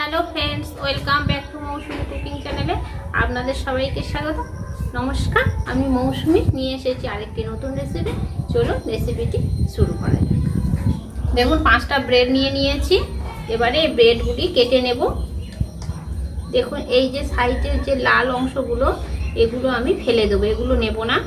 Hello friends, welcome back to Mousumi cooking চ্যানেলে আপনাদের সবাইকে স্বাগত। নমস্কার, আমি মৌসুমি নিয়ে এসেছি আরেকটি নতুন রেসিপি। চলুন রেসিপিটি শুরু করা যাক। দেখুন 5টা ব্রেড নিয়ে নিয়েছি। এবারে এই ব্রেডগুলি কেটে নেব। দেখুন এই যে সাইডের যে লাল অংশগুলো, এগুলো আমি ফেলে দেবো, এগুলো নেব না।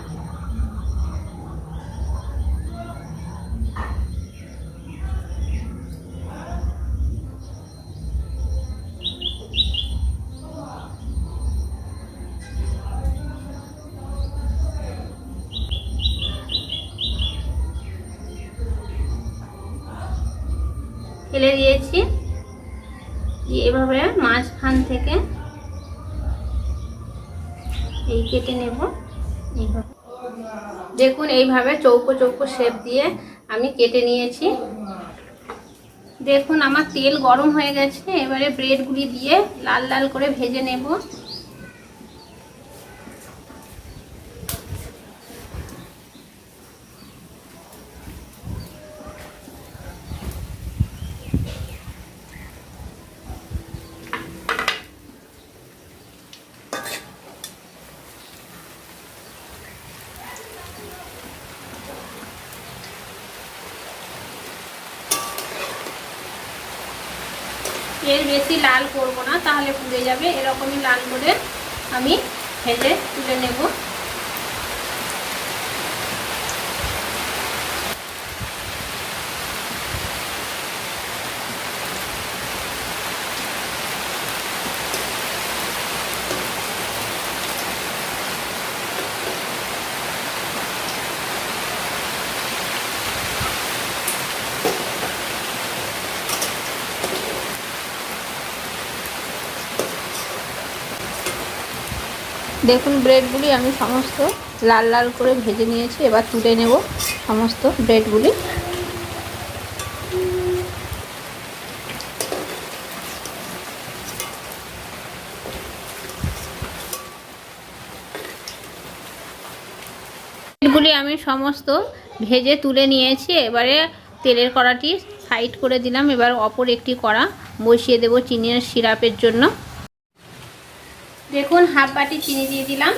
ফেলে দিয়েছি। এভাবে মাঝখান থেকে এই কেটে নেব। এইভাবে দেখুন, এইভাবে চৌকো চৌকো শেপ দিয়ে আমি কেটে নিয়েছি। দেখুন আমার তেল গরম হয়ে গেছে। এবারে ব্রেডগুলি দিয়ে লাল লাল করে ভেজে নেব। এর বেশি লাল করব না, তাহলে পুড়ে যাবে। এরকমই লাল করে আমি ভেজে তুলে নেব। দেখুন ব্রেডগুলি আমি সমস্ত লাল লাল করে ভেজে নিয়েছি। এবার তুলে নেব সমস্ত ব্রেডগুলি। ব্রেডগুলি আমি সমস্ত ভেজে তুলে নিয়েছি। এবারে তেলের কড়াটি সাইড করে দিলাম। এবার অপর একটি কড়া বসিয়ে দেব চিনির সিরাপের জন্য। দেখুন হাফ বাটি চিনি দিয়ে দিলাম।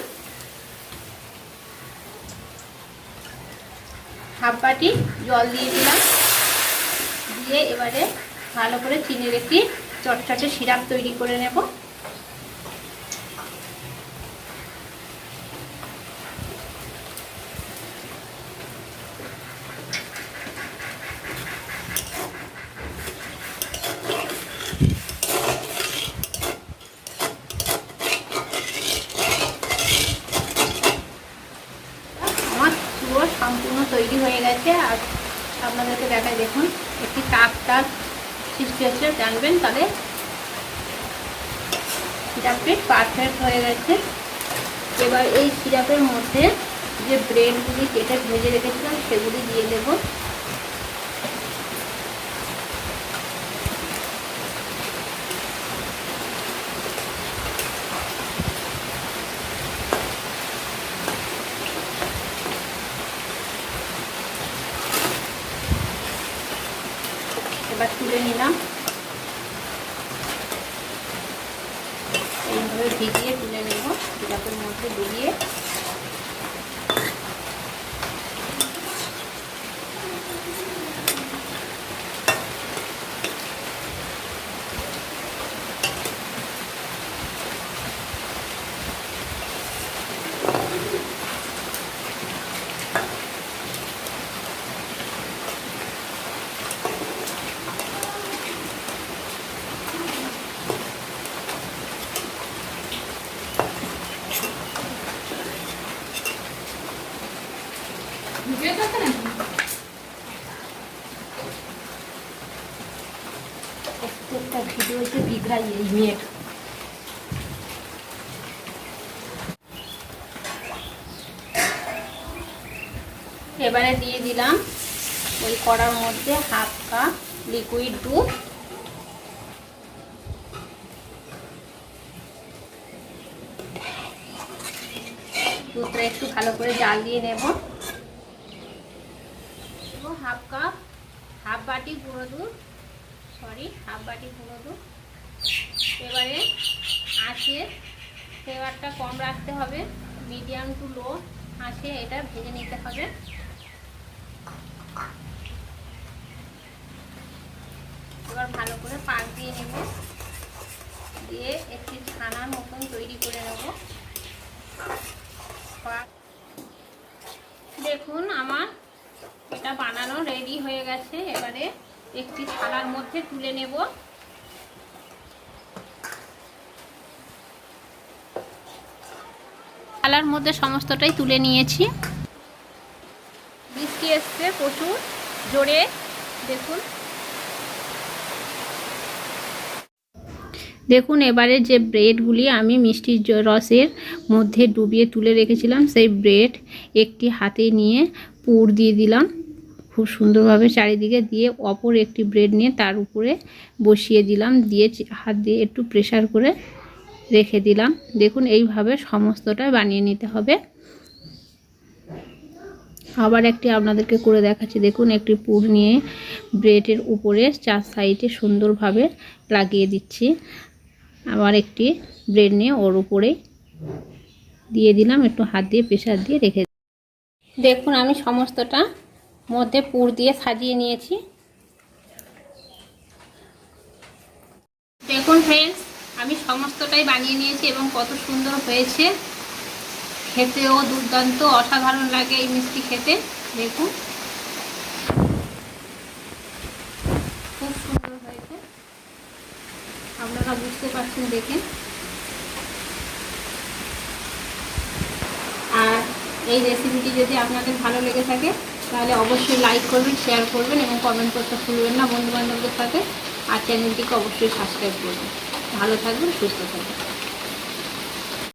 হাফ বাটি জল দিয়ে দিলাম। দিয়ে এবারে ভালো করে চিনির একটি চটচটে সিরাপ তৈরি করে নেব। সম্পূর্ণ তৈরি হয়ে গেছে। আর আপনাদেরকে দেখাই, দেখুন একটি টাক টাক সৃষ্টি হচ্ছে। জানবেন তাহলে সিরাপটি পারফেক্ট হয়ে গেছে। এবার এই সিরাপের মধ্যে যে ব্রেডগুলি কেটে ভেজে রেখেছিলাম সেগুলি দিয়ে দেব। এবার তুলে নিলাম। এইভাবে ভিজিয়ে তুলে নেব সিরাপের মধ্যে ডুবিয়ে। প্রত্যেকটা ভিডিওতে বিঘ্রাই এই মেয়েটা। এবারে দিয়ে দিলাম ওই কড়ার মধ্যে হাফ কাপ লিকুইড দুধ। দুধটা একটু ভালো করে জাল দিয়ে নেব। হাফ বাটি গুঁড়ো দুধ, হাফ বাটি গুঁড়ো দুধ এবারে আঁচে ফ্লেভারটা কম রাখতে হবে, মিডিয়াম টু লো আঁচে এটা ভেজে নিতে হবে। এবার ভালো করে পাক দিয়ে নেব, দিয়ে একটি ছানার মতন তৈরি করে নেব। দেখুন আমার এটা বানানো রেডি হয়ে গেছে। এবারে একটি থালার মধ্যে তুলে নেব। থালার মধ্যে সমস্তটাই তুলে নিয়েছি। বৃষ্টি এসছে প্রচুর জোরে, দেখুন। দেখুন এবারে যে ব্রেডগুলি আমি মিষ্টির রসের মধ্যে ডুবিয়ে তুলে রেখেছিলাম, সেই ব্রেড একটি হাতে নিয়ে পুর দিয়ে দিলাম খুব সুন্দরভাবে চারিদিকে, দিয়ে অপর একটি ব্রেড নিয়ে তার উপরে বসিয়ে দিলাম, দিয়ে হাত দিয়ে একটু প্রেসার করে রেখে দিলাম। দেখুন এইভাবে সমস্তটা বানিয়ে নিতে হবে। আবার একটি আপনাদেরকে করে দেখাচ্ছি। দেখুন একটি পুর নিয়ে ব্রেডের উপরে চার সাইডে সুন্দরভাবে লাগিয়ে দিচ্ছি। আবার একটি ব্রেড নিয়ে ওর উপরে দিয়ে দিলাম, একটু হাত দিয়ে প্রেসার দিয়ে রেখে দিলাম। দেখুন আমি সমস্তটা মধ্যে পুর দিয়ে সাজিয়ে নিয়েছি। দেখুন ফ্রেন্ডস, আমি সমস্তটাই বানিয়ে নিয়েছি এবং কত সুন্দর হয়েছে, খেতেও দুর্দান্ত অসাধারণ লাগে এই মিষ্টি খেতে। দেখুন খুব সুন্দর হয়েছে, আপনারা বুঝতে পারছেন দেখেন। আর এই রেসিপিটি যদি আপনাদের ভালো লেগে থাকে তাহলে অবশ্যই লাইক করবেন, শেয়ার করবেন এবং কমেন্ট করতে ভুলবেন না বন্ধুবান্ধবদের সাথে। আর চ্যানেলটিকে অবশ্যই সাবস্ক্রাইব করবেন। ভালো থাকবেন, সুস্থ থাকবেন।